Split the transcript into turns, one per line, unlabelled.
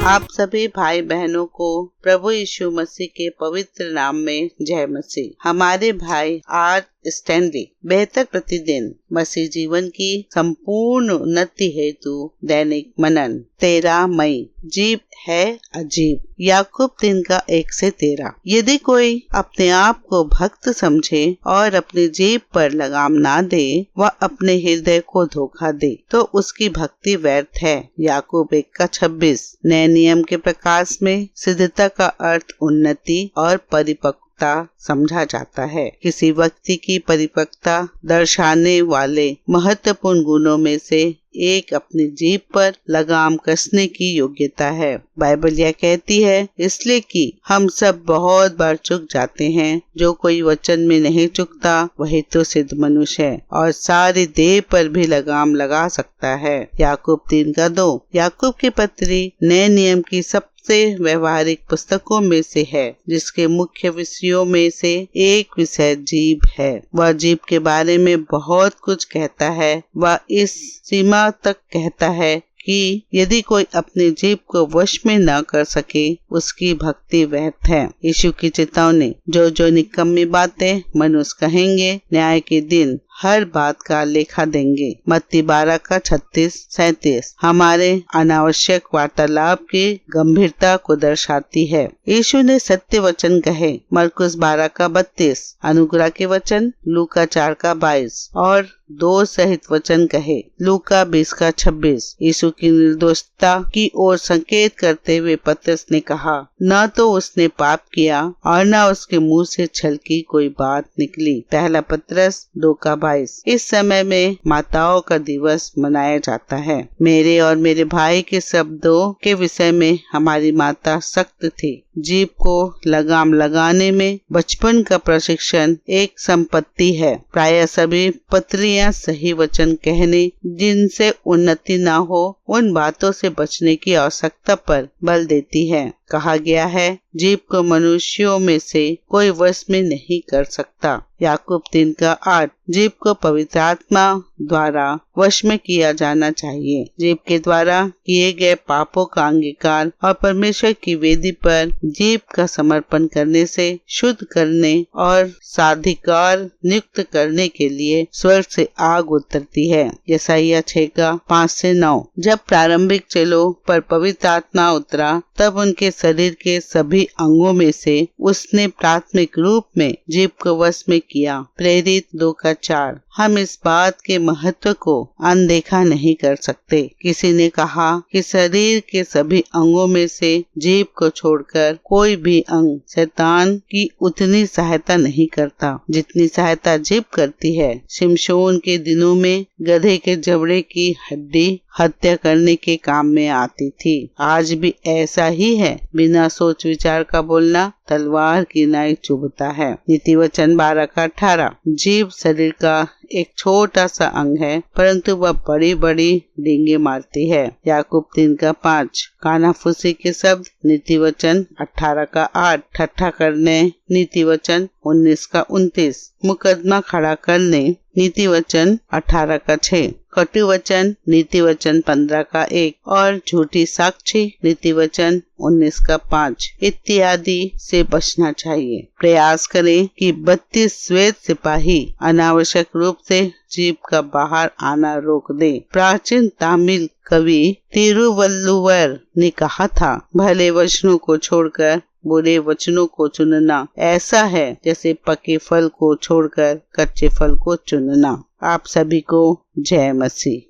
आप सभी भाई बहनों को प्रभु यीशु मसीह के पवित्र नाम में जय मसीह। हमारे भाई आर स्टैनली बेहतर प्रतिदिन मसीह जीवन की संपूर्ण उन्नति हेतु दैनिक मनन 13 मई जीव है अजीब। याकूब 3 का 1 से 13। यदि कोई अपने आप को भक्त समझे और अपनी जीभ पर लगाम ना दे व अपने हृदय को धोखा दे तो उसकी भक्ति व्यर्थ है। याकूब 1 का 26। नए नियम के प्रकाश में सिद्धता का अर्थ उन्नति और परिपक्वता समझा जाता है। किसी व्यक्ति की परिपक्वता दर्शाने वाले महत्वपूर्ण गुणों में से एक अपनी जीभ पर लगाम कसने की योग्यता है। बाइबल यह कहती है, इसलिए कि हम सब बहुत बार चूक जाते हैं। जो कोई वचन में नहीं चूकता वही तो सिद्ध मनुष्य है और सारी देह पर भी लगाम लगा सकता है। याकूब 3 का 2। याकूब की पत्री नए नियम की सबसे व्यवहारिक पुस्तकों में से है, जिसके मुख्य विषयों में से एक विषय जीभ है। वह जीभ के बारे में बहुत कुछ कहता है। वह इस सीमा तक कहता है कि यदि कोई अपनी जीभ को वश में न कर सके उसकी भक्ति व्यर्थ है। यीशु की चेतावनी, जो निकम्मी बातें मनुष्य कहेंगे न्याय के दिन हर बात का लेखा देंगे। मत्ती 12 का 36-37 हमारे अनावश्यक वार्तालाप की गंभीरता को दर्शाती है। यीशु ने सत्य वचन कहे। मरकुस 12 का 32 अनुग्रह के वचन। लूका 4 का 22 और दोष सहित वचन कहे। लूका 20 का 26 यीशु की निर्दोषता की ओर संकेत करते हुए पतरस ने कहा, न तो उसने पाप किया और न उसके मुंह से छल की कोई बात निकली। पहला पतरस 2 का 22। इस समय में माताओं का दिवस मनाया जाता है। मेरे और मेरे भाई के शब्दों के विषय में हमारी माता सख्त थी। जीभ को लगाम लगाने में बचपन का प्रशिक्षण एक संपत्ति है। प्राय सभी पत्रियां सही वचन कहने जिनसे उन्नति ना हो उन बातों से बचने की आवश्यकता पर बल देती है। कहा गया है, जीभ को मनुष्यों में से कोई वश में नहीं कर सकता। याकूब 3 का 8। जीभ को पवित्र आत्मा द्वारा वश में किया जाना चाहिए। जीभ के द्वारा किए गए पापों का अंगीकार और परमेश्वर की वेदी पर जीभ का समर्पण करने से शुद्ध करने और साधिकार नियुक्त करने के लिए स्वर्ग से आग उतरती है। यशायाह 6 का 5 से 9। जब प्रारंभिक चेलों पर पवित्र आत्मा उतरा तब उनके शरीर के सभी अंगों में से उसने प्राथमिक रूप में जीभ को वश में किया। प्रेरित 2 का 4। हम इस बात के महत्व को अनदेखा नहीं कर सकते। किसी ने कहा कि शरीर के सभी अंगों में से जीभ को छोड़कर कोई भी अंग शैतान की उतनी सहायता नहीं करता जितनी सहायता जीभ करती है। शिमशोन के दिनों में गधे के जबड़े की हड्डी हत्या करने के काम में आती थी। आज भी ऐसा ही है। बिना सोच विचार का बोलना तलवार की नाई चुभता है। नीति वचन 12 का 18। जीभ शरीर का एक छोटा सा अंग है, परंतु वह बड़ी बड़ी डींगे मारती है। याकूब 3 का 5। कानाफूसी के शब्द नीति वचन 18 का 8। ठट्ठा करने नीति वचन 19 का 29। मुकदमा खड़ा करने नीति वचन 18 का 6। कटु वचन नीति वचन 15 का 1 और झूठी साक्षी नीति वचन 19 का 5 इत्यादि से बचना चाहिए। प्रयास करें कि 32 श्वेत सिपाही अनावश्यक रूप से जीभ का बाहर आना रोक दे। प्राचीन तमिल कवि तिरुवल्लुवर ने कहा था, भले वचनों को छोड़कर बुरे वचनों को चुनना ऐसा है जैसे पके फल को छोड़कर कच्चे फल को चुनना। आप सभी को जय मसीह।